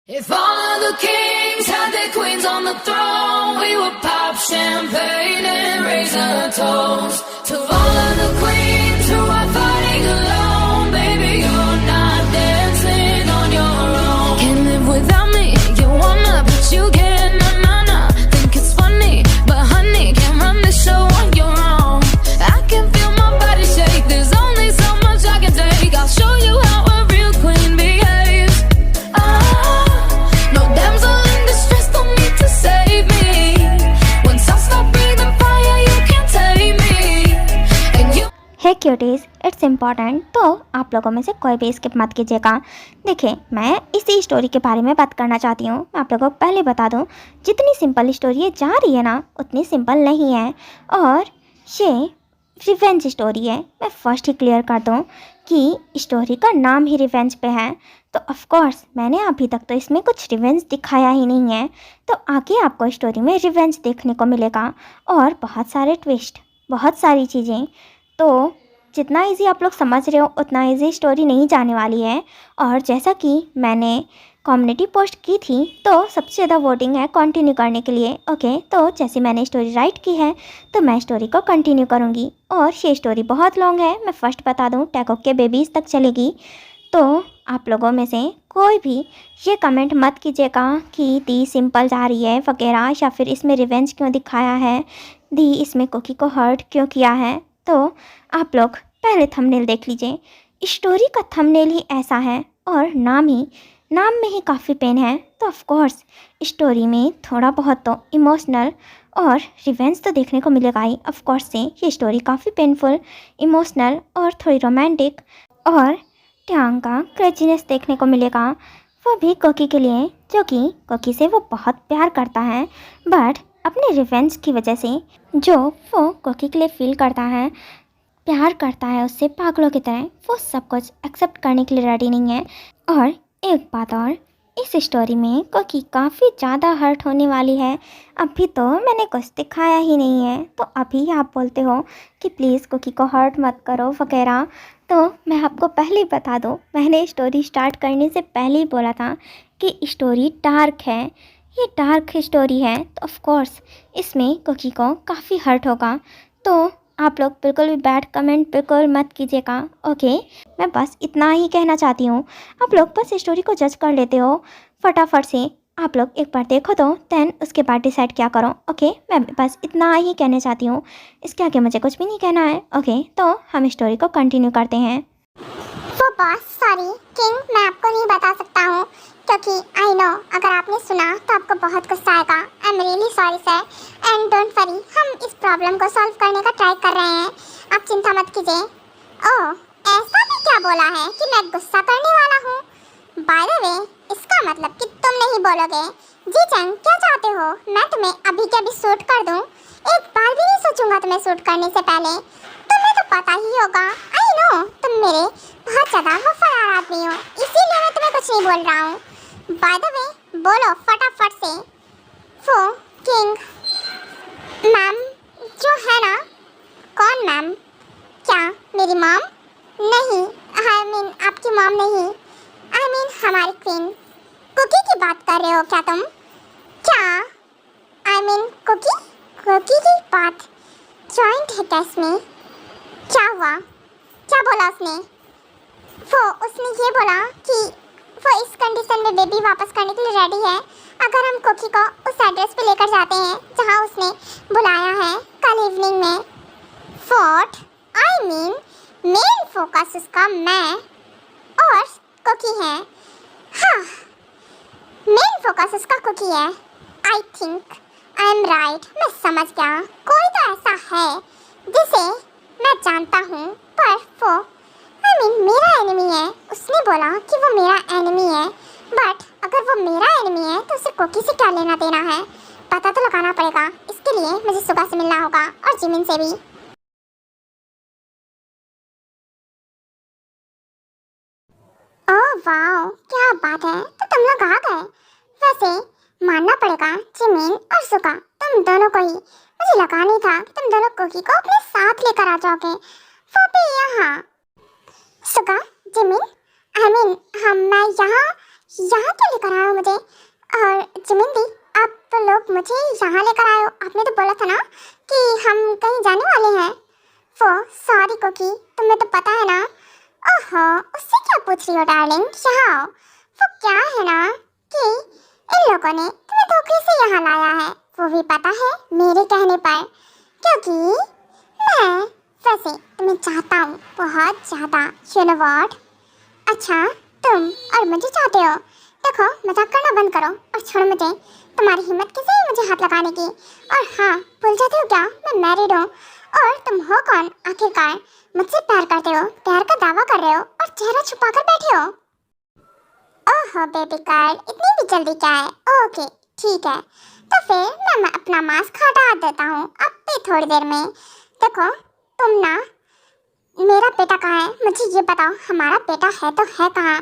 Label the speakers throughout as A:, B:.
A: If all of the kings had their queens on the throne, we would pop champagne and raise a toast to all of the queens who are fighting alone. Baby, you're not dancing on your own. Can't live without me, you wanna, but you can't. Nah. Think it's funny, but honey, can't run the show on your own. I can feel my body shake, there's only so much I can take. I'll show you how a real queen behaves. No damsel in distress, don't need to save me. Once I stop breathing fire, you can't tame me. And you
B: है cuties, it's important. तो आप लोगों में से कोई भी skip मत कीजिएगा। देखिए, मैं इसी स्टोरी के बारे में बात करना चाहती हूँ। मैं आप लोगों को पहले बता दूँ, जितनी सिंपल स्टोरी ये जा रही है ना, उतनी सिंपल नहीं है, और ये रिवेंज स्टोरी है। मैं फर्स्ट ही क्लियर कर दूँ कि स्टोरी का नाम ही रिवेंज पे है, तो ऑफ कोर्स मैंने अभी तक तो इसमें कुछ रिवेंज दिखाया ही नहीं है। तो आगे आपको स्टोरी में रिवेंज देखने को मिलेगा, और बहुत सारे ट्विस्ट, बहुत सारी चीज़ें। तो जितना इजी आप लोग समझ रहे हो, उतना इजी स्टोरी नहीं जाने वाली है। और जैसा कि मैंने कम्युनिटी पोस्ट की थी, तो सबसे ज़्यादा वोटिंग है कंटिन्यू करने के लिए। ओके, तो जैसे मैंने स्टोरी राइट की है, तो मैं स्टोरी को कंटिन्यू करूँगी। और ये स्टोरी बहुत लॉन्ग है, मैं फर्स्ट बता दूँ, टैकोक के बेबीज़ तक चलेगी। तो आप लोगों में से कोई भी ये कमेंट मत कीजिएगा कि दी सिंपल जा रही है वगैरह, या फिर इसमें रिवेंज क्यों दिखाया है, दी इसमें कुकी को हर्ट क्यों किया है। तो आप लोग पहले थंबनेल देख लीजिए। स्टोरी का थंबनेल ही ऐसा है, और नाम में ही काफ़ी पेन है। तो ऑफ कोर्स स्टोरी में थोड़ा बहुत तो इमोशनल और रिवेंज तो देखने को मिलेगा ही। ऑफ कोर्स से ये स्टोरी काफ़ी पेनफुल, इमोशनल और थोड़ी रोमांटिक, और ट्यांग का क्रेजीनेस देखने को मिलेगा, वो भी कोकी के लिए, जो कि कोकी से वो बहुत प्यार करता है, बट अपने रिवेंज की वजह से जो वो कोकी के लिए फील करता है, प्यार करता है उससे पागलों की तरह, वो सब कुछ एक्सेप्ट करने के लिए रेडी नहीं है। और एक बात और, इस स्टोरी में कोकी काफ़ी ज़्यादा हर्ट होने वाली है। अभी तो मैंने कुछ दिखाया ही नहीं है, तो अभी आप बोलते हो कि प्लीज़ कोकी को हर्ट मत करो वगैरह। तो मैं आपको पहले ही बता दूँ, मैंने स्टोरी स्टार्ट करने से पहले ही बोला था कि स्टोरी डार्क है, ये डार्क स्टोरी है, तो ऑफ कोर्स इसमें कोकी को काफ़ी हर्ट होगा। तो आप लोग बिल्कुल भी बैड कमेंट बिल्कुल मत कीजिएगा। ओके, मैं बस इतना ही कहना चाहती हूँ। आप लोग बस स्टोरी को जज कर लेते हो फटाफट से। आप लोग एक बार देखो तो देन उसके बाद डिसाइड क्या करो। ओके, मैं बस इतना ही कहना चाहती हूँ, इसके आगे मुझे कुछ भी नहीं कहना है। ओके, तो हम स्टोरी को कंटिन्यू करते हैं।
C: वो बॉस, सॉरी किंग, मैं आपको नहीं बता सकता हूँ, क्योंकि आई नो अगर आपने सुना तो आपको बहुत गुस्सा आएगा। I am really sorry sir, and don't worry, हम इस प्रॉब्लम को सॉल्व करने का ट्राई कर रहे हैं, आप चिंता मत कीजिए। ओह, ऐसा भी क्या बोला है कि मैं गुस्सा करने वाला हूँ? बाय द वे, इसका मतलब कि तुम नहीं बोलोगे। जी चंग, क्या चाहते हो, मैं तुम्हें अभी के अभी शूट कर दूँ? एक बार भी नहीं सोचूंगा तुम्हें शूट करने से पहले। तुम्हें तो पता ही होगा, आई नो तुम मेरे बहुत ज़्यादा वफादार आदमी हो, इसीलिए मैं तुम्हें कुछ नहीं बोल रहा हूँ। बाय द वे, बोलो फटाफट से। वो किंग मैम जो है ना। कौन मैम? क्या मेरी मॉम? नहीं, आई मीन आपकी मॉम नहीं, आई मीन हमारी क्वीन कुकी की बात कर रहे हो क्या तुम? क्या आई मीन कुकी की बात जॉइंट है क्या इसमें? क्या हुआ, क्या बोला उसने? उसने ये बोला कि वो इस कंडीशन में बेबी वापस करने के लिए रेडी है अगर हम कोकी को उस एड्रेस पे लेकर जाते हैं जहां उसने बुलाया है कल इवनिंग में। What? I mean main focus उसका मैं और कोकी है। हाँ, मेन फोकस उसका कोकी है। I think I am right, मैं समझ गया, कोई तो ऐसा है जिसे मैं जानता हूँ, पर वो आई मीन मेरा एनिमी है। उसने बोला कि वो मेरा एनिमी है, बट अगर वो मेरा एनिमी है तो उसे कोकी से क्या लेना देना है, पता तो लगाना पड़ेगा। इसके लिए मुझे सुबह से मिलना होगा, और जिमिन से भी। ओह वाओ, क्या बात है, तो तुम लोग आ गए। वैसे मानना पड़ेगा जिमिन और सुका, तुम दोनों को ही, मुझे लगा नहीं था कि तुम दोनों कोकी को अपने साथ लेकर आ जाओगे, वो भी यहाँ। सुका, जिमिन, आई मीन मैं यहाँ यहाँ क्यों लेकर आए हो मुझे? और जिमिन दी, आप लोग मुझे यहाँ लेकर आए हो? आपने तो बोला था ना कि हम कहीं जाने वाले हैं। वो सॉरी कोकी, तुम्हें तो पता है ना। ओहो, उससे क्या पूछ रही हो डार्लिंग, यहाँ आओ। वो क्या है ना कि इन लोगों ने तुम्हें धोखे से यहाँ लाया है, वो भी पता है मेरे कहने पर, क्योंकि मैं वैसे तुम्हें चाहता हूँ बहुत ज़्यादा। You know what? अच्छा, तुम और मुझे चाहते हो? देखो, मजाक करना बंद करो और छोड़ो मुझे। तुम्हारी हिम्मत कैसे है मुझे हाथ लगाने की? और हाँ, भूल जाते हो क्या मैं मैरिड हूँ? और तुम हो कौन आखिरकार? मुझसे प्यार करते हो, प्यार का दावा कर रहे हो और चेहरा छुपा कर बैठे हो। ओहो बेबी गर्ल, इतनी भी जल्दी क्या है? ओके ठीक है, तो फिर मैं अपना मास्क हटा देता हूँ अब भी थोड़ी देर में। देखो तुम ना, मेरा बेटा कहाँ है मुझे ये बताओ। हमारा बेटा है तो है कहाँ?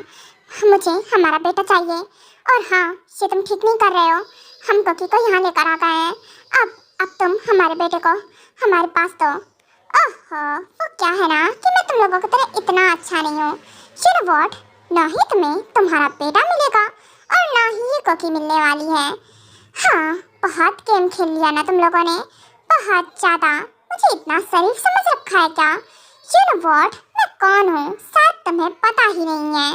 C: मुझे हमारा बेटा चाहिए। और हाँ, ये तुम ठीक नहीं कर रहे हो। हम कोकी को यहाँ लेकर आ गए हैं, अब तुम हमारे बेटे को हमारे पास दो। ओहो, वो क्या है ना कि मैं तुम लोगों की तरह इतना अच्छा नहीं हूँ। You know what? ना ही तुम्हें तुम्हारा बेटा मिलेगा और ना ही ये कोकी मिलने वाली है। हाँ, बहुत गेम खेल लिया ना तुम लोगों ने, बहुत ज़्यादा। मुझे इतना शरीफ समझ रखा है क्या? You know what? मैं कौन हूँ शायद तुम्हें पता ही नहीं है।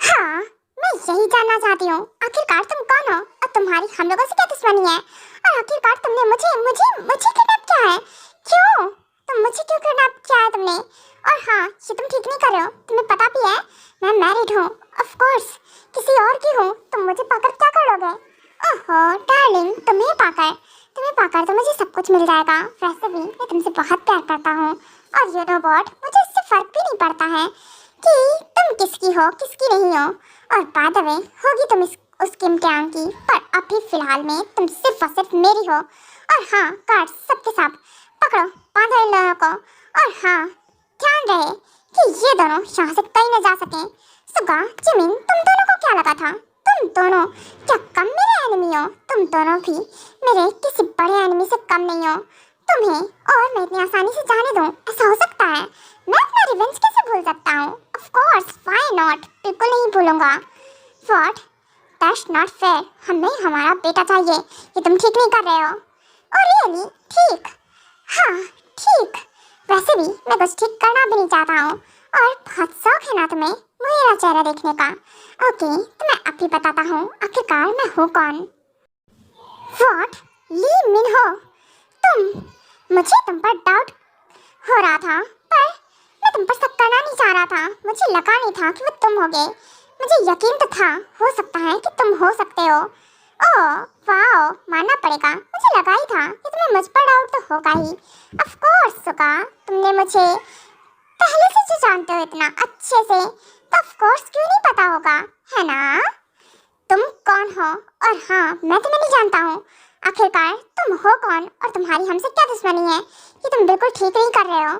C: हाँ, मैं यही जानना चाहती हूँ, आखिरकार तुम कौन हो और तुम्हारी हम लोगों से क्या दुश्मनी है? और आखिरकार तुमने मुझे मुझे मुझे किडनैप किया है क्यों? तुम मुझे क्यों किडनैप किया है तुमने? और हाँ, ये तुम ठीक नहीं कर रहे हो, तुम्हें पता भी है मैं मैरिड हूँ। ऑफ कोर्स किसी और की हूँ, तुम मुझे पाकर क्या करोगे? ओहो डार्लिंग, तुम्हें पाकर तो मुझे सब कुछ मिल जाएगा। वैसे भी मैं तुमसे बहुत प्यार करता हूँ और यू नो व्हाट, मुझे इससे फर्क भी नहीं पड़ता है कि तुम किसकी हो किसकी नहीं हो। और बाय द वे, होगी तुम उस किम टैंग की, पर अभी फिलहाल में तुम सिर्फ और सिर्फ मेरी हो। और हाँ, कार्ड सबके साथ पकड़ो, बांधो इन दोनों को। और हाँ, ध्यान रहे कि ये दोनों यहाँ से कहीं न जा सकें। सुगा, जिमिन, तुम दोनों को क्या लगा था? तुम दोनों क्या कम मेरे एनिमी हो? तुम दोनों भी मेरे किसी बड़े एनिमी से कम नहीं हो। तुम्हें और मैं इतनी आसानी से जाने दूं, ऐसा हो सकता है? मैं अपना रिवेंज कैसे भूल सकता हूँ? ऑफ कोर्स, व्हाई नॉट, बिल्कुल नहीं भूलूंगा। व्हाट? That's not fair. हमें हमारा बेटा चाहिए, ये तुम ठीक नहीं कर रहे हो। और रियली ठीक? हाँ ठीक, वैसे भी मैं कुछ ठीक करना भी नहीं चाहता हूँ और बहुत शौक है ना तुम्हें मेरा चेहरा देखने का। ओके, तो मैं अभी बताता हूँ आखिरकार मैं हूँ कौन। व्हाट? ली मिन हो मुझे तुम पर डाउट हो रहा था, पर मैं तुम पर शक करना नहीं चाह रहा था। मुझे लगा नहीं था कि वो तुम होगे। मुझे यकीन तो था, हो सकता है कि तुम हो सकते हो। ओह वाओ, मानना पड़ेगा, मुझे लगा ही था कि तुम्हें मुझ पर डाउट तो होगा ही। ऑफ कोर्स सुगा, तुमने मुझे पहले से जो जानते हो इतना अच्छे से, तो ऑफ कोर्स क्यों नहीं पता होगा, है ना? तुम कौन हो? और हाँ, मैं तुम्हें नहीं जानता हूँ। आखिरकार तुम हो कौन और तुम्हारी हमसे क्या दुश्मनी है? ये तुम बिल्कुल ठीक नहीं कर रहे हो।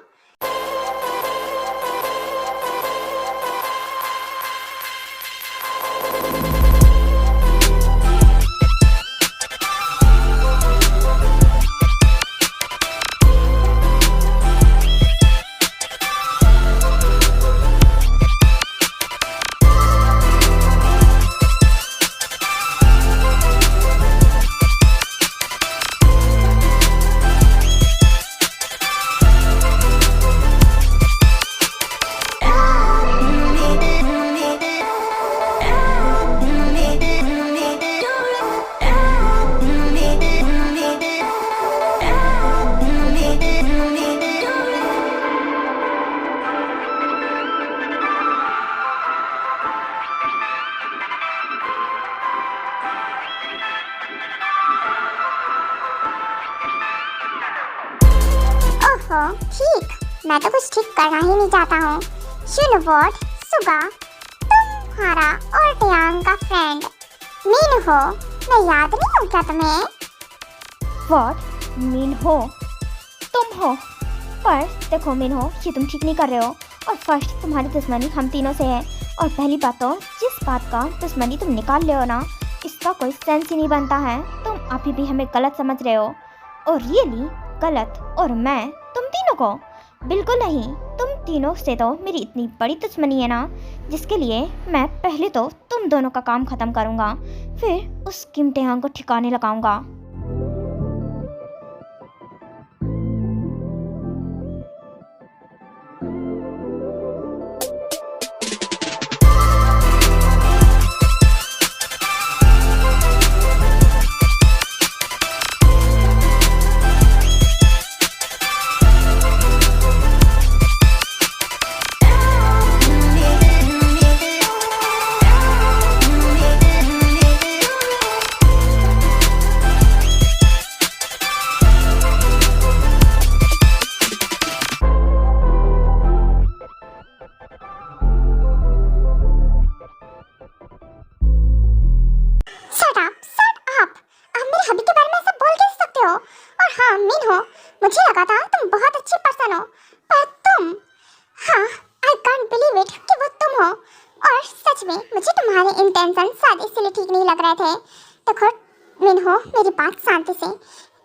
C: ओहो ठीक, मैं तो कुछ ठीक करना ही नहीं चाहता हूँ। यू नो व्हाट सुगा, तुम्हारा और टियांग का फ्रेंड मीन हो, मैं याद नहीं हूँ क्या तुम्हें?
B: व्हाट? मीन हो? तुम हो? पर देखो मीन हो, ये तुम ठीक नहीं कर रहे हो। और फर्स्ट, तुम्हारी दुश्मनी हम तीनों से है, और पहली बात तो जिस बात का दुश्मनी तुम निकाल रहे हो ना, इसका कोई सेंस ही नहीं बनता है। तुम अभी भी हमें गलत समझ रहे हो, और रियली गलत। और मैं तुम तीनों को बिल्कुल नहीं, तुम तीनों से तो मेरी इतनी बड़ी दुश्मनी है ना, जिसके लिए मैं पहले तो तुम दोनों का काम खत्म करूंगा, फिर उस किम टेहांग को ठिकाने लगाऊंगा।
C: Shut up. आप मेरे हबी के बारे में ऐसा बोल कैसे सकते हो? और हाँ मिन हो, मुझे लगा था तुम बहुत अच्छी पर्सन हो, पर तुम, हाँ आई कांट बिलीव इट कि वो तुम हो। और सच में मुझे तुम्हारे इंटेंशन शायद इसलिए ठीक नहीं लग रहे थे। देखो मिन हो, मेरी बात शांति से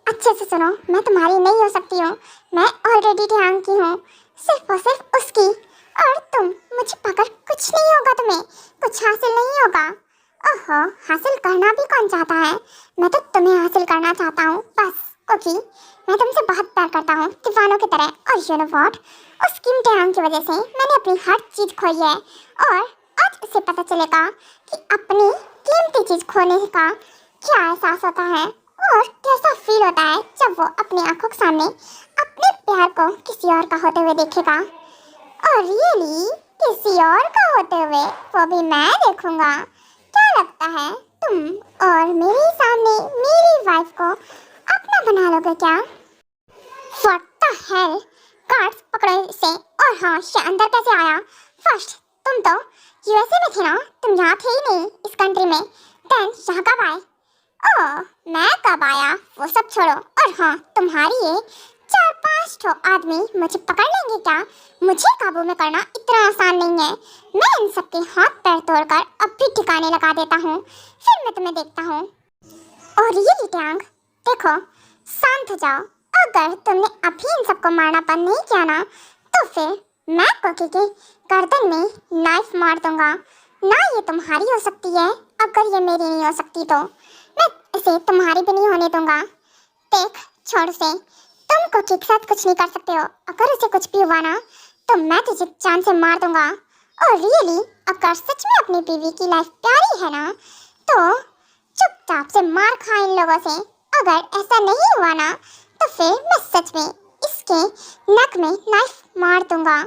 C: अच्छे से सुनो। मैं तुम्हारी नहीं हो सकती हूँ, मैं ऑलरेडी टेहांग की हूँ, सिर्फ और सिर्फ उसकी। और तुम मुझे पकड़ कुछ नहीं होगा, तुम्हें कुछ हासिल नहीं होगा। ओहो, हासिल करना भी कौन चाहता है? मैं तो तुम्हें हासिल करना चाहता हूँ बस, क्योंकि मैं तुमसे बहुत प्यार करता हूँ, दीवानों की तरह। और यू नो व्हाट, उस किम टेहांग की वजह से मैंने अपनी हर चीज़ खोई है, और आज उसे पता चलेगा कि अपनी कीमती चीज़ खोने का क्या एहसास होता है और कैसा फील होता है जब वो अपनी आंखों के सामने अपने प्यार को किसी और का होते हुए देखेगा। और रियली किसी और का होते हुए, वो भी मैं देखूंगा। क्या लगता है तुम और मेरे सामने मेरी वाइफ को अपना बना लोगे क्या? What the hell? गार्ड्स पकड़ो इसे। और हाँ, ये अंदर कैसे आया? फर्स्ट तुम तो यूएसए में थे ना, तुम यहाँ थे ही नहीं इस कंट्री में। देन यहाँ कब आए? ओह, मैं कब आया वो सब छोड़ो। और हाँ, तुम्हारी ये 4-5 ठो आदमी मुझे पकड़ लेंगे क्या? मुझे काबू में करना इतना आसान नहीं है। मैं इन सबके हाथ पैर तोड़कर अब भी ठिकाने लगा देता हूँ, फिर मैं तुम्हें देखता हूँ। और ये टेहांग, देखो शांत हो जाओ। अगर तुमने अभी इन सबको मारना बंद नहीं किया ना, तो फिर मैं कोकी के गर्दन में नाइफ मार दूंगा। ना ये तुम्हारी हो सकती है, अगर ये मेरी नहीं हो सकती तो मैं इसे तुम्हारी भी नहीं होने दूंगा। देख छोड़ से, तुम कोकी के साथ कुछ नहीं कर सकते हो। अगर उसे कुछ भी हुआ ना, तो मैं तुझे जान से मार दूंगा। और रियली अगर सच में अपनी बीवी की लाइफ प्यारी है ना, तो चुपचाप से मार खा इन लोगों से। अगर ऐसा नहीं हुआ ना, तो फिर मैं सच में इसके नक में नाइफ मार दूंगा।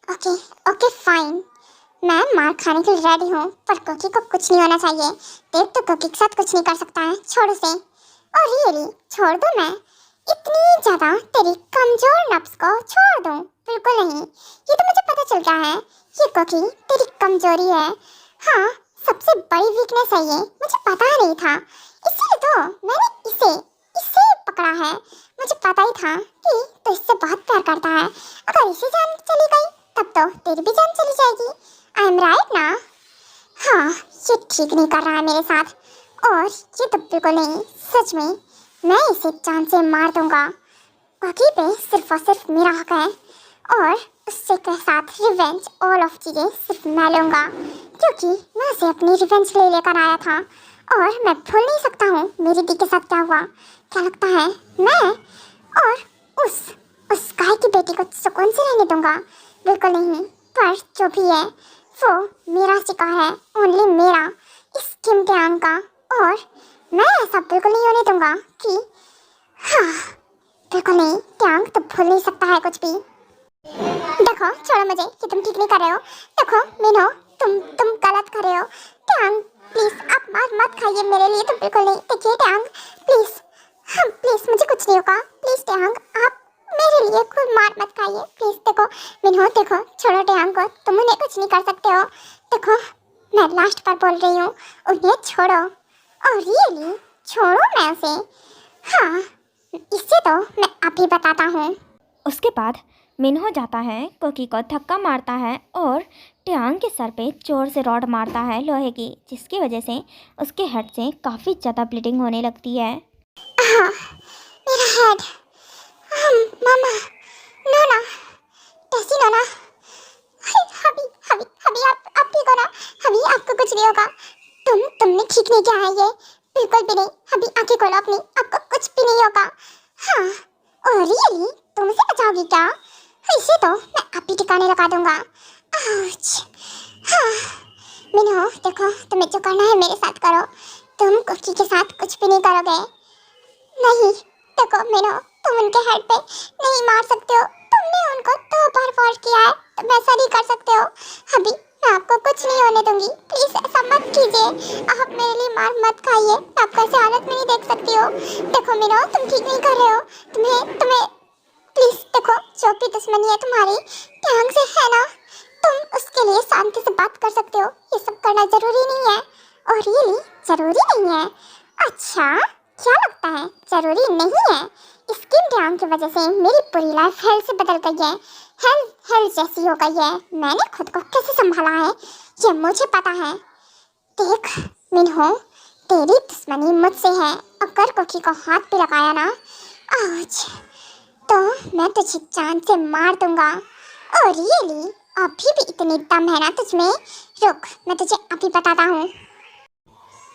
C: ओके ओके फाइन, मैं मार खाने के लिए रेडी हूँ, पर कोकी को कुछ नहीं होना चाहिए। देख तो कोकी के साथ कुछ नहीं कर सकता है, छोड़ उसे। और रियली छोड़ दूँ मैं? इतनी ज़्यादा तेरी कमज़ोर नफ्स को छोड़ दूँ? बिल्कुल नहीं, ये तो मुझे पता चल गया है, ये कोकी तेरी कमज़ोरी है। हाँ, सबसे बड़ी वीकनेस है ये, मुझे पता नहीं था, इसीलिए तो मैंने इसे पकड़ा है। मुझे पता ही था कि तो इससे बहुत प्यार करता है। अगर इसे जान चली गई, तब तो तेरी भी जान चली जाएगी। आई एम राइट ना? हाँ, ये ठीक नहीं कर रहा है मेरे साथ, और ये तो बिल्कुल नहीं। सच में मैं इसे जान से मार दूंगा। कोकी पे सिर्फ और सिर्फ मेरा हक है, और उससे के साथ रिवेंज ऑल ऑफ चीज़ें सिर्फ मैं लूँगा, क्योंकि मैं उसे अपनी रिवेंज ले लेकर आया था। और मैं भूल नहीं सकता हूँ मेरी दी के साथ क्या हुआ। क्या लगता है मैं और उस गाय की बेटी को सुकून से रहने दूंगा? बिल्कुल नहीं। पर जो भी है वो मेरा शिकार है, ओनली मेरा, इस किम टेहांग का। और मैं ऐसा बिल्कुल नहीं होने दूंगा कि, हाँ बिल्कुल नहीं, टेहांग तो भूल नहीं सकता है कुछ भी। देखो छोड़ो मुझे, कि तुम ठीक नहीं कर रहे हो। देखो मीनो, तुम गलत कर रहे हो। टेहांग प्लीज आप मार मत खाइए मेरे लिए, तो बिल्कुल नहीं। देखिए टेहांग प्लीज, हाँ प्लीज, मुझे कुछ नहीं होगा। प्लीज टेहांग आप मेरे लिए खुद मार मत खाइए प्लीज। देखो मीनो, देखो छोड़ो टेहांग को, तुम उन्हें कुछ नहीं कर सकते हो। देखो मैं लास्ट बार बोल रही हूँ, उन्हें छोड़ो। और रियली छोड़ो मैं उसे। हाँ, इससे तो मैं अभी बताता हूँ।
B: उसके बाद मिन्हो जाता है, कोकी को धक्का मारता है और टेहांग के सर पे जोर से रॉड मारता है लोहे की, जिसकी वजह से उसके हेड से काफ़ी ज़्यादा ब्लीडिंग होने लगती है।
C: हाँ, मेरा हेड, मामा, नोना, टेस्टी ना हबी हबी हबी आप ठीक हो ना? हबी आपको कुछ नहीं होगा। तुमने ठीक नहीं किया है ये, बिल्कुल भी नहीं। हबी आंखें खोलो अपनी, आपको कुछ भी नहीं होगा। हाँ, और रियली तुम उसे बचाओगी क्या? इसे तो मैं आप ही ठिकाने लगा दूंगा। आउच। हाँ मिनहो, देखो तुम्हें जो करना है मेरे साथ करो। तुम कुकी के साथ कुछ भी नहीं करोगे। नहीं देखो मिनहो, तुम उनके हेड पे नहीं मार सकते हो। तुमने उनको 2 बार वॉर किया है, तुम ऐसा नहीं कर सकते हो। अभी मैं आपको कुछ नहीं होने दूंगी, प्लीज ऐसा मत कीजिए। आप मेरे लिए मार मत खाइए, मैं आपको ऐसे हालत में नहीं देख सकती हो। देखो मिनहो, तुम ठीक नहीं कर रहे हो। तुम्हें प्लीज देखो, जो भी दुश्मनी है तुम्हारी टैंग से है ना, तुम उसके लिए शांति से बात कर सकते हो। ये सब करना जरूरी नहीं है। और रियली जरूरी नहीं है? अच्छा क्या लगता है जरूरी नहीं है? स्किन टैंग की वजह से मेरी पूरी लाइफ हेल से बदल गई है। हेल जैसी हो गई है। मैंने खुद को कैसे संभाला है ये मुझे पता है। देख मिनहो, तेरी दुश्मनी मुझसे है। अगर कुकी को हाथ पे लगाया ना, आउच, तो मैं तुझे जान से मार दूंगा। और रियली अभी भी इतनी दम है ना तुझमें? रुक, मैं तुझे अभी बताता हूँ।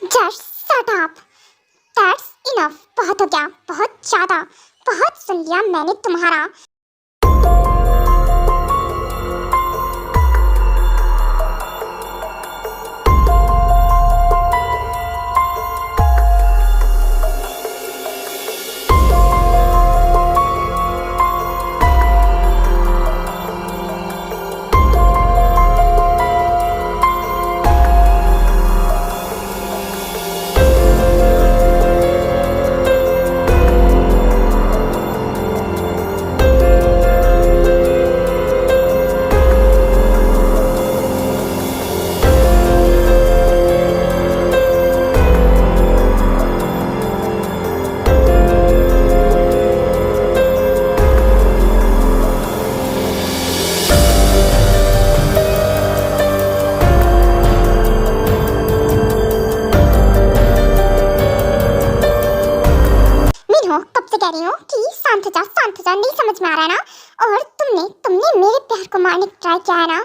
C: Just shut up, that's enough. बहुत हो गया, बहुत ज्यादा, बहुत सुन लिया मैंने तुम्हारा। कह रही हूँ कि शांत हो जा, नहीं समझ में आ रहा है ना? और तुमने मेरे प्यार को मारने की ट्राई किया है ना,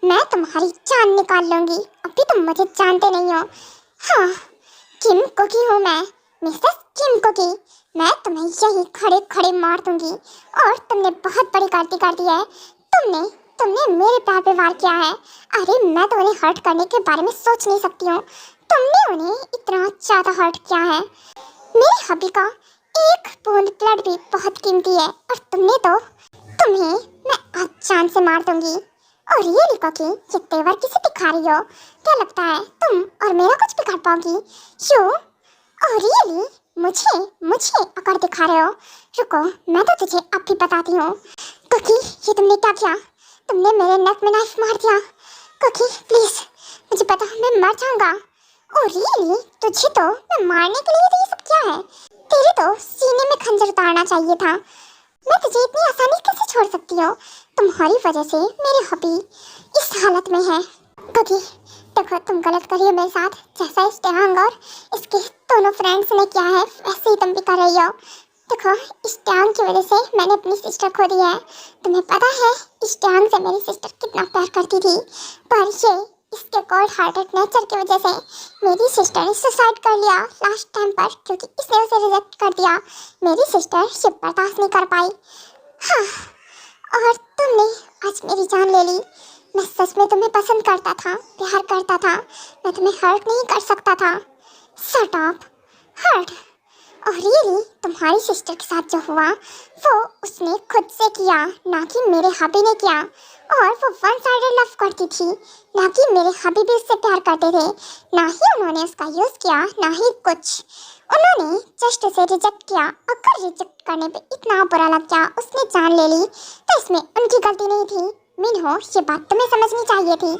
C: मैं तुम्हारी जान निकाल लूंगी। अभी तुम मुझे जानते नहीं हो। हाँ, किम कुकी हूँ मैं, मिसेस किम कुकी। मैं तुम्हें यही खड़े खड़े मार दूंगी। और तुमने बहुत बड़ी गलती कर दी है। तुमने मेरे प्यार पे वार किया है। अरे मैं तो उन्हें हर्ट करने के बारे में सोच नहीं सकती हूँ। तुमने उन्हें इतना ज्यादा हर्ट किया है। मेरे हबी का एक बूंद ब्लड भी बहुत कीमती है। और तुम्हें मैं आज जान से मार दूंगी। और ये लिखो कि ये तेवर किसे दिखा रही हो? क्या लगता है तुम और मेरा कुछ भी कर पाओगी? यू और रियली मुझे अकड़ दिखा रहे हो? रुको, मैं तो तुझे अब भी बताती हूँ। कुकी, ये तुमने क्या किया? तुमने मेरे नेक में नाइफ मार दिया। कुकी प्लीज, मुझे पता मैं मर जाऊंगा। और रियली तुझे तो मैं मारने के लिए ये सब क्या है? तेरे तो सीने में खंजर उतारना चाहिए था। मैं तुझे इतनी आसानी कैसे छोड़ सकती हूँ? तुम्हारी वजह से मेरे हबी इस हालत में है। कुकी देखो, तुम गलत कर रही हो मेरे साथ। जैसा इस टैंग और इसके दोनों फ्रेंड्स ने किया है, वैसे ही तुम भी कर रही हो। देखो, इस टैंग की वजह से मैंने अपनी सिस्टर खो दी है। तुम्हें पता है इस टैंग से मेरी सिस्टर कितना प्यार करती थी, पर ये इसके कोल्ड हार्टेड नेचर की वजह से मेरी सिस्टर ने सुसाइड कर लिया लास्ट टाइम पर, क्योंकि इसने उसे रिजेक्ट कर दिया। मेरी सिस्टर ये बर्दाश्त नहीं कर पाई। हाँ, और तुमने आज मेरी जान ले ली। मैं सच में तुम्हें पसंद करता था, प्यार करता था। मैं तुम्हें हर्ट नहीं कर सकता था। Shut up, hurt. और रियली तुम्हारी सिस्टर के साथ जो हुआ वो उसने खुद से किया, ना कि मेरे हबी ने किया। और वो वन साइडेड लव करती थी, ना कि मेरे हबी भी उससे प्यार करते थे। ना ही उन्होंने उसका यूज़ किया, ना ही कुछ। उन्होंने जस्ट उसे रिजेक्ट किया। अगर रिजेक्ट करने पे इतना बुरा लग गया, उसने जान ले ली, तो इसमें उनकी गलती नहीं थी। मिनहो, ये बात तुम्हें समझनी चाहिए थी।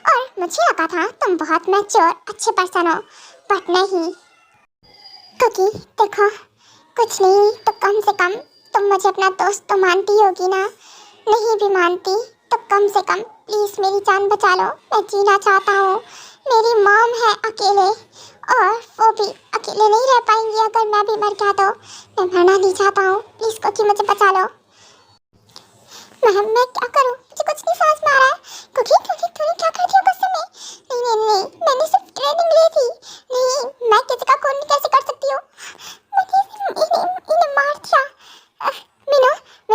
C: और मुझे लगा था तुम बहुत मैच्योर अच्छे पर्सन हो, बट नहीं। कुकी देखो, कुछ नहीं तो कम से कम तुम मुझे अपना दोस्त तो मानती होगी ना? नहीं भी मानती तो कम से कम प्लीज़ मेरी जान बचा लो। मैं जीना चाहता हूँ। मेरी मॉम है अकेले, और वो भी अकेले नहीं रह पाएंगी अगर मैं भी मर गया तो। मैं मरना नहीं चाहता हूँ। प्लीज़ कुकी मुझे बचा लो। मैं क्या करूं, मुझे कुछ नहीं समझ में आ रहा है। क्योंकि तूने क्या कर दिया गुस्से में? नहीं, मैंने सिर्फ ट्रेनिंग ली थी। नहीं, मैं किसी का खून कैसे कर सकती हूँ? इन्हें मार दिया। मीनू,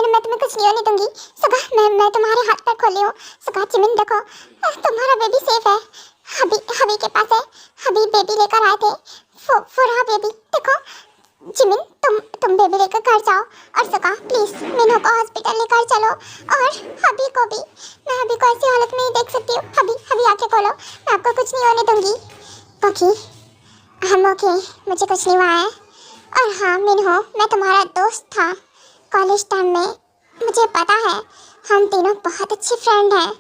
C: मैं तुम्हें कुछ नहीं होने दूंगी। सगा, मैं तुम्हारे हाथ पैर खोली हूँ। सगा, जिमिन देखो, तुम्हारा बेबी सेफ है। हबी के पास है। हबी बेबी लेकर आए थे। फुरहा बेबी, देखो। जिमिन, तुम बेबी लेकर घर जाओ। और सगा, प्लीज मीनू को हॉस्पिटल लेकर चलो। और हबी को भी। मैं हबी को ऐसी हालत में नहीं देख सकती हूँ। हबी आंखें खोलो, मैं आपको कुछ नहीं होने दूंगी। ओके, मुझे कुछ नहीं हुआ है। और हाँ मीनू, मैं तुम्हारा दोस्त था कॉलेज टाइम में। मुझे पता है हम तीनों बहुत अच्छे फ्रेंड हैं।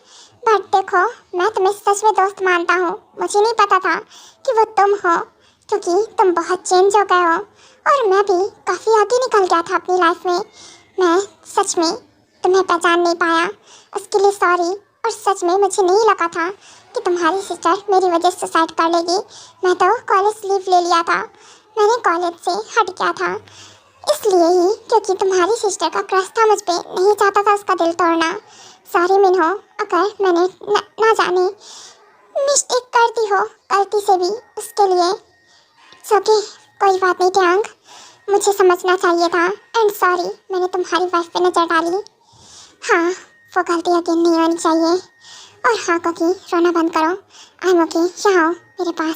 C: बट देखो, मैं तुम्हें सच में दोस्त मानता हूँ। मुझे नहीं पता था कि वो तुम हो, क्योंकि तुम बहुत चेंज हो गए हो। और मैं भी काफ़ी आगे निकल गया था अपनी लाइफ में। मैं सच में तुम्हें पहचान नहीं पाया, उसके लिए सॉरी। और सच में मुझे नहीं लगा था कि तुम्हारी सिस्टर मेरी वजह से सुसाइड कर लेगी। मैं तो कॉलेज लीव ले लिया था। मैंने कॉलेज से हट गया था इसलिए ही, क्योंकि तुम्हारी सिस्टर का क्रश था मुझ पे। नहीं चाहता था उसका दिल तोड़ना। सॉरी मिन्हो, अगर मैंने ना जाने मिस्टेक कर दी हो गलती से भी, उसके लिए ओके, कोई बात नहीं ट्यांग, मुझे समझना चाहिए था। एंड सॉरी, मैंने तुम्हारी वाइफ पे नजर डाली। हाँ, वो गलती यकीन नहीं होनी चाहिए। और हाँ कोकी, रोना बंद करो। आई एम ओके, यहाँ आओ मेरे पास।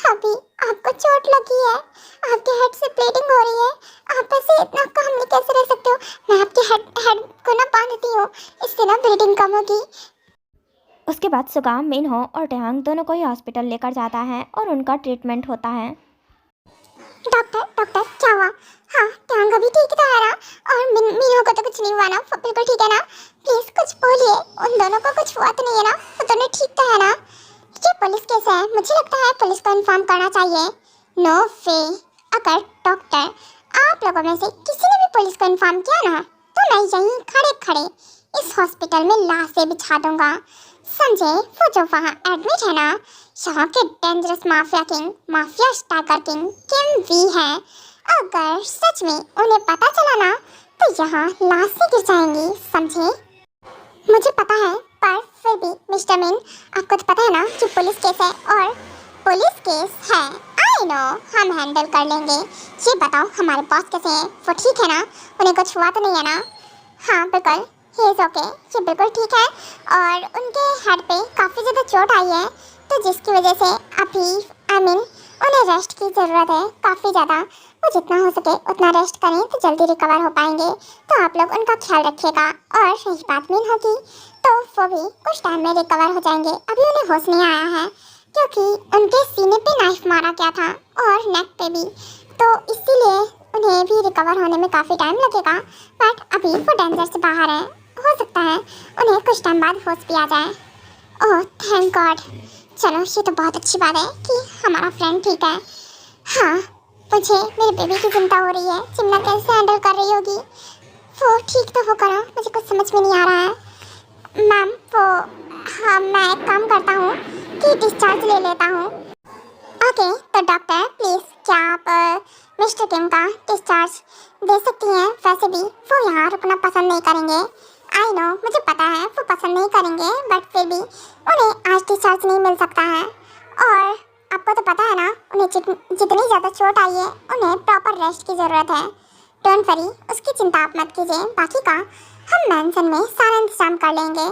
C: अभी आपको चोट लगी है, आपके हेड से ब्लीडिंग हो रही है। आप ऐसे इतना काम कैसे रह सकते हो? मैं आपके हेड को ना बांधती हूँ, इससे ना ब्लीडिंग कम होगी।
B: उसके बाद सुगा, मिन्हो और ट्यांग दोनों को ही हॉस्पिटल लेकर जाता है और उनका ट्रीटमेंट होता है।
C: डॉक्टर क्या हुआ? हाँ, ट्यांग अभी ठीक तो है ना? और मिन्हो को तो कुछ नहीं हुआ ना? बिल्कुल ठीक है ना? प्लीज कुछ बोलिए, उन दोनों को कुछ हुआ तो नहीं है ना? वो दोनों ठीक तो है ना? ये पुलिस केस है, मुझे लगता है पुलिस को इन्फॉर्म करना चाहिए। नो वे, अगर डॉक्टर आप लोगों में से किसी ने भी पुलिस को इन्फॉर्म किया ना, तो मैं यहीं खड़े खड़े इस हॉस्पिटल में लाशें बिछा दूंगा। समझे? वो जो वहाँ एडमिट है ना, यहाँ के dangerous mafia king, mafia tiger king वी है। अगर सच में उन्हें पता चला ना, तो यहाँ लाशें गिर जाएंगी। समझे? मुझे पता है, पर फिर भी मिस्टर मिन, आपको तो पता है ना कि पुलिस केस है, और पुलिस केस है। आई नो, हम हैंडल कर लेंगे। ये बताओ, हमारे बॉस कैसे हैं? वो ठीक है ना? उन्हें कुछ हुआ तो नहीं है ना? हाँ बिल्कुल, ही इज़ ओके, ये बिल्कुल ठीक है। और उनके हेड पे काफ़ी ज़्यादा चोट आई है, तो जिसकी वजह से अभी उन्हें रेस्ट की ज़रूरत है काफ़ी ज़्यादा। वो जितना हो सके उतना रेस्ट करें तो जल्दी रिकवर हो पाएंगे। तो आप लोग उनका ख्याल रखिएगा। और रही बात मीन होगी, तो वो भी कुछ टाइम में रिकवर हो जाएंगे। अभी उन्हें होश नहीं आया है, क्योंकि उनके सीने पे नाइफ मारा गया था और नेक पे भी, तो इसीलिए उन्हें भी रिकवर होने में काफ़ी टाइम लगेगा। बट अभी वो डेंजर से बाहर है, हो सकता है उन्हें कुछ टाइम बाद होश भी आ जाए। ओह थैंक गॉड, चलो ये तो बहुत अच्छी बात है कि हमारा फ्रेंड ठीक है। हाँ, मुझे मेरे बेबी की चिंता हो रही है, चिमना कैसे हैंडल कर रही होगी। वो ठीक तो होगा ना? मुझे कुछ समझ में नहीं आ रहा है। मैम वो, हाँ मैं एक काम करता हूँ कि डिस्चार्ज ले लेता हूँ। ओके, तो डॉक्टर प्लीज़ क्या आप मिस्टर किम का डिस्चार्ज दे सकती हैं? वैसे भी वो यहाँ रुकना पसंद नहीं करेंगे। आई नो, मुझे पता है वो पसंद नहीं करेंगे, बट फिर भी उन्हें आज डिस्चार्ज नहीं मिल सकता है। और आपको तो पता है ना, उन्हें जितनी ज़्यादा चोट आई है, उन्हें प्रॉपर रेस्ट की ज़रूरत है। डोंट वरी, उसकी चिंता आप मत कीजिए। बाकी का हम मैंसन में सारा इंतजाम कर लेंगे।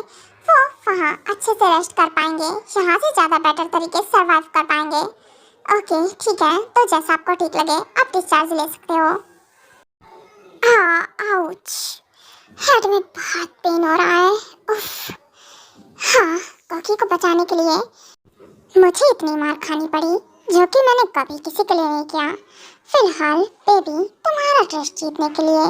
C: वो वहाँ अच्छे से रेस्ट कर पाएंगे, यहाँ से ज़्यादा बेटर तरीके से सर्वाइव कर पाएंगे। ओके ठीक है, तो जैसा आपको ठीक लगे आप डिस्चार्ज ले सकते हो। आउच, हेड में बहुत पेन हो रहा है। उफ। हाँ, कोकी को बचाने के लिए मुझे इतनी मार खानी पड़ी, जो कि मैंने कभी किसी के लिए नहीं किया। फिलहाल बेबी, तुम्हारा ट्रस्ट जीतने के लिए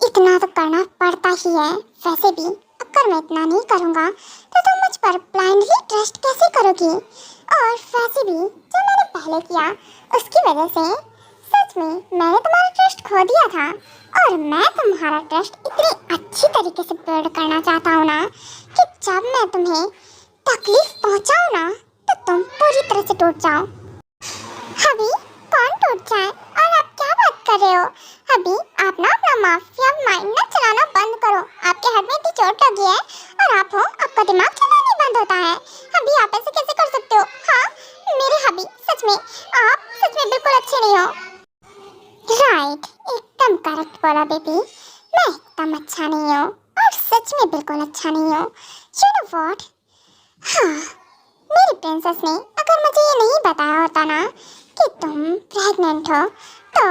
C: इतना तो करना पड़ता ही है। वैसे भी अगर मैं इतना नहीं करूँगा तो तुम मुझ पर ब्लाइंडली ट्रस्ट कैसे करोगी? और वैसे भी जो मैंने पहले किया उसकी वजह से सच में मैंने तुम्हारा ट्रस्ट खो दिया था। और मैं तुम्हारा ट्रस्ट इतनी अच्छी तरीके से बिल्ड करना चाहता हूँ ना, कि जब मैं तुम्हें तकलीफ पहुँचाऊँ ना, तो तुम पूरी तरह से टूट जाओ। अभी कौन टूट जाए? और आप क्या बात कर रहे हो? अभी आप ना अपना माफिया माइंड ना चलाना बंद करो। आपके हेड में इतनी चोट लगी है और आप हो, आपका दिमाग चलना नहीं बंद होता है। अभी आप ऐसे कैसे कर सकते हो? हाँ मेरे हबी, सच में आप सच में बिल्कुल अच्छे नहीं हो। राइट, एकदम करेक्ट बोला बेबी। मैं एकदम अच्छा नहीं हूँ और सच में बिल्कुल अच्छा नहीं हूँ। You know what? हाँ, मेरी प्रिंसेस ने अगर मुझे ये नहीं बताया होता ना कि तुम प्रेग्नेंट हो, तो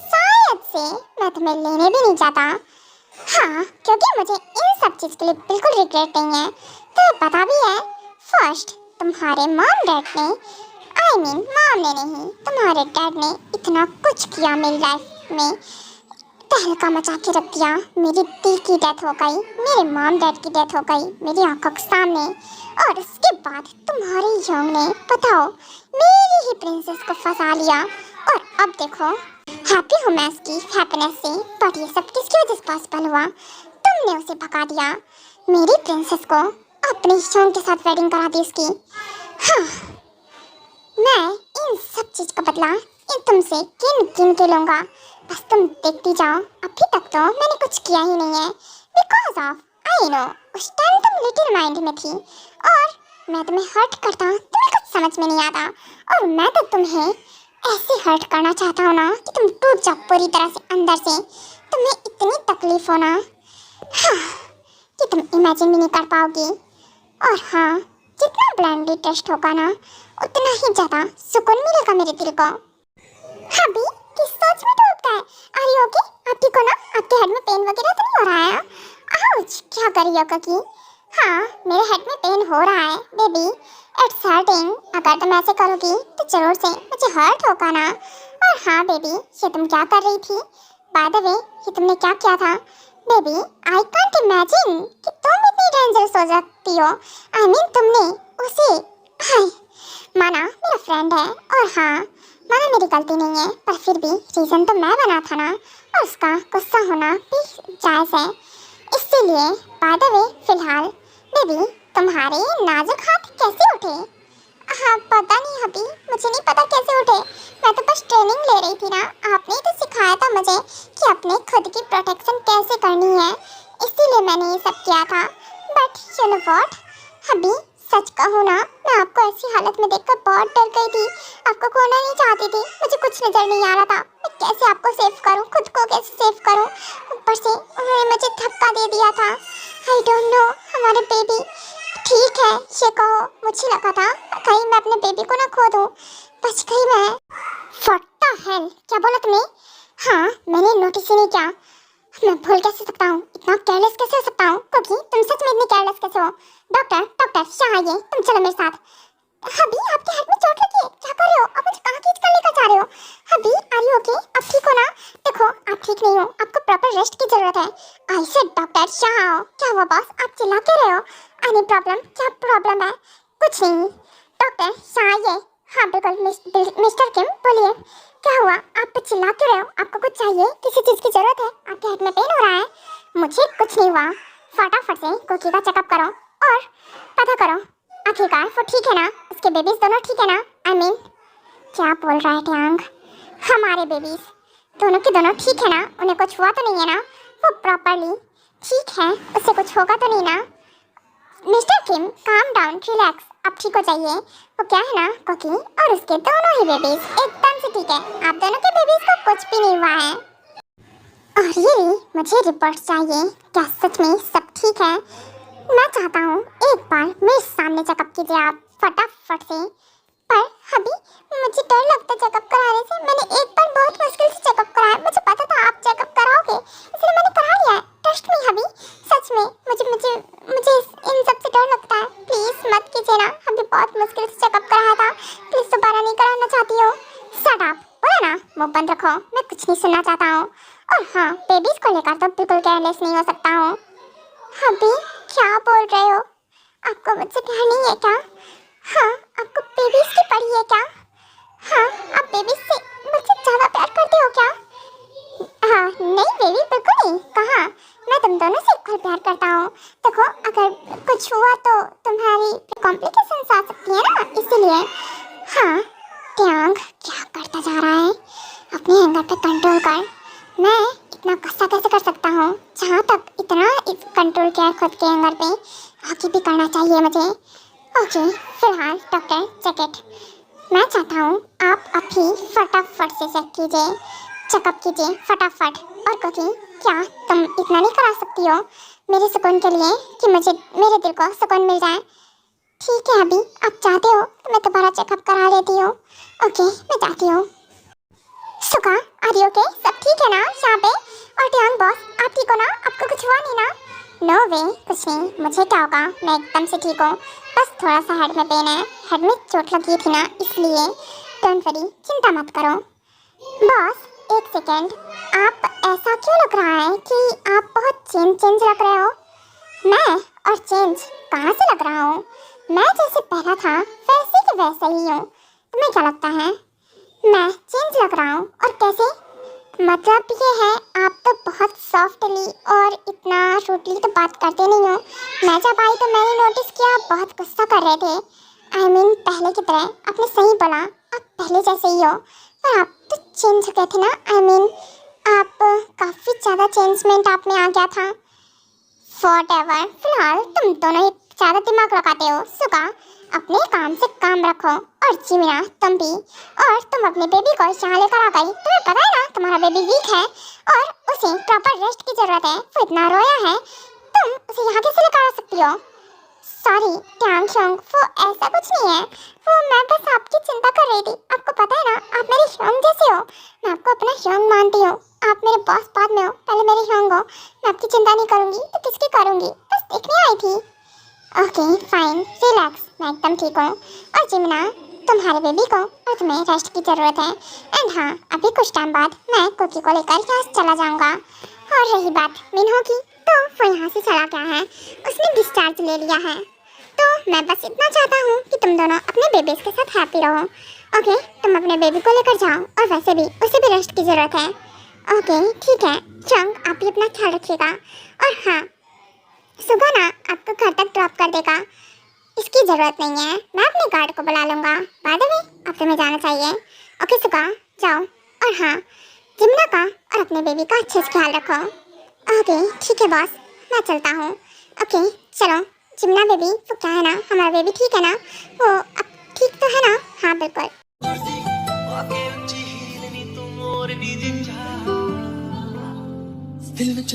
C: शायद से मैं तुम्हें लेने भी नहीं जाता। हाँ, क्योंकि मुझे इन सब चीज़ के लिए बिल्कुल रिग्रेट नहीं है। तो पता भी है, फर्स्ट तुम्हारे मॉम डैड ने, मॉम ने नहीं, तुम्हारे डैड ने इतना कुछ किया मेरी लाइफ में, तहलका मचा के रख दिया। मेरी दी की डेथ हो गई, मेरे मॉम डैड की डेथ हो गई मेरी आंखों के सामने, और उसके बाद तुम्हारी यंग ने, बताओ, मेरी ही प्रिंसेस को फंसा लिया। और अब देखो, हैप्पी हूँ मैं इसकी हैप्पीनेस से, बट ये सब किसकी वजह से पॉसिबल हुआ? तुमने उसे भगा दिया, मेरी प्रिंसेस को अपने यंग के साथ वेडिंग करा दी उसकी। हाँ, मैं इन सब चीज़ का बदला इन तुमसे किन किन के लूँगा, बस तुम देखती जाओ। अभी तक तो मैंने कुछ किया ही नहीं है, बिकॉज ऑफ आई नो उस टाइम तुम लिटिल माइंड में थी और मैं तुम्हें हर्ट करता, तुम्हें कुछ समझ में नहीं आता, और मैं तो तुम्हें ऐसे हर्ट करना चाहता हूँ ना कि तुम टूट जाओ पूरी तरह से अंदर से, तुम्हें इतनी तकलीफ हो ना, हाँ, कि तुम इमेजिन भी नहीं कर पाओगी। और हाँ, जितना ब्लाइंडली टेस्ट होगा ना, उतना ही ज़्यादा सुकून मिलेगा मेरे दिल को। अभी किस सोच में डूब गए? अरे ओके, आपकी को ना आपके हेड में पेन वगैरह तो नहीं हो रहा है? आउच, क्या करी योगा की? हाँ, मेरे हेड में पेन हो रहा है बेबी, इट्स हर्टिंग। अगर तुम ऐसे करोगी तो जरूर से मुझे हर्ट होगा ना। और हाँ बेबी, ये तुम क्या कर रही थी? बाय द वे, ये तुमने क्या किया था? बेबी, आई कांट इमेजिन कि तुम इतनी डेंजरस हो सकती हो। तुमने उसे, हाय, माना मेरा फ्रेंड है, और हाँ, माना मेरी गलती नहीं है, पर फिर भी रीज़न तो मैं बना था ना, और उसका गुस्सा होना भी जायज़ है। इसीलिए बाय द वे, फिलहाल बेबी, तुम्हारे नाजुक हाथ कैसे उठे? हाँ पता नहीं अभी, मुझे नहीं पता कैसे उठे, मैं तो बस ट्रेनिंग ले रही थी ना। आपने तो सिखाया था मुझे कि अपने खुद की प्रोटेक्शन कैसे करनी है, इसीलिए मैंने ये सब किया था। बट यू नो व्हाट, अभी सच कहूँ ना, मैं आपको ऐसी हालत में देखकर बहुत डर गई थी, आपको खोना नहीं चाहती थी, मुझे कुछ नज़र नहीं आ रहा था, मैं कैसे आपको सेव करूँ, खुद को कैसे सेव करूँ। ऊपर से उन्होंने मुझे धक्का दे दिया था। आई डोंट नो, हमारे बेबी, ठीक है ये कहो, मुझे लगा था कहीं मैं अपने बेबी को ना खो दूँ, बच गई मैं। व्हाट द हेल, क्या बोला तुमने? हाँ, मैंने नोटिस ही नहीं किया। मैं भूल कैसे सकता हूँ, इतना केयरलेस कैसे हो सकता हूँ? क्योंकि तुम सच में इतनी केयरलेस कैसे हो? डॉक्टर, यहाँ आइए, तुम चलो मेरे साथ। अभी आपके हेड में चोट लगी है, क्या कर रहे हो? आप मुझे कहाँ खींच कर लेकर जा रहे हो? अभी आर यू ओके? आप ठीक हो ना? देखो, आप ठीक नहीं हो, आपको प्रॉपर रेस्ट की जरूरत है। आई सेड डॉक्टर, यहाँ आओ। क्या हुआ बॉस, आप चिल्ला क्यों रहे हो? Any problem? क्या प्रॉब्लम है? कुछ नहीं। डॉक्टर, यहाँ आइए। हाँ बिल्कुल, मिस्टर किम, बोलिए, क्या हुआ? आप चिल्ला क्यों रहे हो? आपको कुछ चाहिए? किसी चीज़ की जरूरत है? आपके हेड में पेन हो रहा है? मुझे कुछ नहीं हुआ। फटाफट से कोकी का चेकअप करो और पता करो आखिरकार वो ठीक है ना, उसके बेबीज दोनों ठीक है ना? क्या बोल रहा है ट्यांग? हमारे बेबीज दोनों के दोनों ठीक है ना? उन्हें कुछ हुआ तो नहीं है ना? वो प्रॉपरली ठीक है, उससे कुछ होगा तो नहीं ना? मिस्टर किम, काम डाउन, रिलैक्स, आप ठीक हो जाइए। वो क्या है ना, कोकी और उसके दोनों ही बेबीज एकदम से ठीक है, आप दोनों के बेबीज को कुछ भी नहीं हुआ है। और ये मुझे रिपोर्ट चाहिए, क्या सच में सब ठीक है? मैं चाहता हूँ एक बार मेरे सामने चेकअप कीजिए आप, फटाफट से। पर अभी मुझे डर लगता है चेकअप कराने से, मैंने एक बार बहुत मुश्किल से चेकअप कराया, मुझे पता था आप चेकअप कराओगे, इसलिए मैंने करा लिया है। ट्रस्ट मी अभी, सच में मुझे मुझे मुझे इन सब से डर लगता है, प्लीज़ मत कीजिए ना, अभी बहुत मुश्किल से चेकअप कराया था, प्लीज़ दोबारा नहीं कराना चाहती हो। शट अप, बोला ना, मुँह बंद रखो, मैं कुछ नहीं सुनना चाहता हूँ। और हाँ, बेबीज को लेकर तो बिल्कुल केयरलेस नहीं हो सकता हूँ। अभी क्या बोल रहे हो? आपको मुझसे प्यार नहीं है क्या? हाँ, आपको बेबीज की पड़ी है क्या? हाँ, आप बेबीज से मुझसे ज़्यादा प्यार करते हो क्या? हाँ, नहीं बेबी, बिल्कुल नहीं, कहाँ, मैं तुम दोनों से इक्वल प्यार करता हूँ। देखो, अगर कुछ हुआ तो तुम्हारी कॉम्प्लिकेशंस आ सकती है ना, इसीलिए। हाँ, ट्यांग क्या करता जा रहा है? अपने एंगर पे कंट्रोल कर। मैं इतना गुस्सा कैसे कर सकता हूँ? जहाँ तक शेड्यूल किया है खुद के एंगर पे, बाकी भी करना चाहिए मुझे। ओके, फिलहाल डॉक्टर जैकेट, मैं चाहता हूँ आप अभी फटाफट से चेकअप कीजिए फटाफट। और क्योंकि क्या तुम इतना नहीं करा सकती हो मेरे सुकून के लिए कि मुझे मेरे दिल को सुकून मिल जाए? ठीक है, अभी आप चाहते हो तो मैं दोबारा चेकअप करा लेती हूँ। ओके, मैं जाती हूँ। सुका, आर यू ओके? सब ठीक है ना यहाँ पे? और टियांग बॉस, आप ठीक हो ना? आपको कुछ हुआ नहीं ना? नो वे, कुछ नहीं, मुझे क्या होगा, मैं एकदम से ठीक हूँ। बस थोड़ा सा हेड में पेन है, हेड में चोट लगी थी ना इसलिए। डोंट वरी, चिंता मत करो। बॉस एक सेकेंड, आप ऐसा क्यों लग रहा है कि आप बहुत चेंज लग रहे हो? मैं और चेंज कहाँ से लग रहा हूँ? मैं जैसे पहला था वैसे के वैसा ही हूँ। तुम्हें क्या लगता है मैं चेंज लग रहा हूँ? और कैसे? मतलब ये है, आप तो बहुत सॉफ्टली और इतना रूडली तो बात करते नहीं हो। मैं जब आई तो मैंने नोटिस किया आप बहुत गुस्सा कर रहे थे। आई मीन पहले की तरह। आपने सही बोला, आप पहले जैसे ही हो, पर आप तो चेंज हो गए थे ना। आई मीन आप काफ़ी ज़्यादा चेंजमेंट आप में आ गया था। व्हाटएवर, फिलहाल तुम दोनों ही ज़्यादा दिमाग लगाते हो। सुगा, अपने काम से काम रखो। और जिमिना, तुम भी। और तुम अपने बेबी को यहाँ लेकर आ गई। तुम्हें पता है ना तुम्हारा बेबी वीक है और उसे प्रॉपर रेस्ट की ज़रूरत है। वो इतना रोया है, तुम उसे यहाँ कैसे लेकर आ सकती हो? सॉरी ट्यांग शोंग, वो ऐसा कुछ नहीं है। वो मैं बस आपकी चिंता कर रही थी। आपको पता है ना आप मेरे ह्योंग जैसे हो। मैं आपको अपना ह्योंग मानती हूँ। आप मेरे बॉस बाद में हो, पहले मेरे ह्योंग हो। मैं आपकी चिंता नहीं करूँगी तो किसकी करूँगी? बस देखने आई थी। ओके फाइन, रिलैक्स, मैं एकदम ठीक हूँ। और जिमिना, तुम्हारे बेबी को और तुम्हें रेस्ट की ज़रूरत है। एंड हाँ, अभी कुछ टाइम बाद मैं कुकी को लेकर यहाँ से चला जाऊँगा। और रही बात मिन्हो की, तो वो यहाँ से चला गया है, उसने डिस्चार्ज ले लिया है। तो मैं बस इतना चाहता हूँ कि तुम दोनों अपने बेबीज़ के साथ हैप्पी रहो। ओके, तुम अपने बेबी को लेकर जाओ और वैसे भी उसे भी रेस्ट की ज़रूरत है। ओके ठीक है चंग, आप भी अपना ख्याल रखिएगा। और हाँ, सुबह ना आपको घर तक ड्रॉप कर देगा, इसकी ज़रूरत नहीं है। मैं अपने गार्ड को बुला लूँगा। बाय द वे, अब तुम्हें जाना चाहिए। ओके सुगा, जाओ। और हाँ, जिमिना का और अपने बेबी का अच्छे से ख्याल रखो। ओके ठीक है बॉस, मैं चलता हूँ। ओके चलो। जिमिना बेबी, वो क्या है ना, हमारा बेबी ठीक है ना? वो अब ठीक तो है ना? हाँ बिल्कुल।
D: दिल में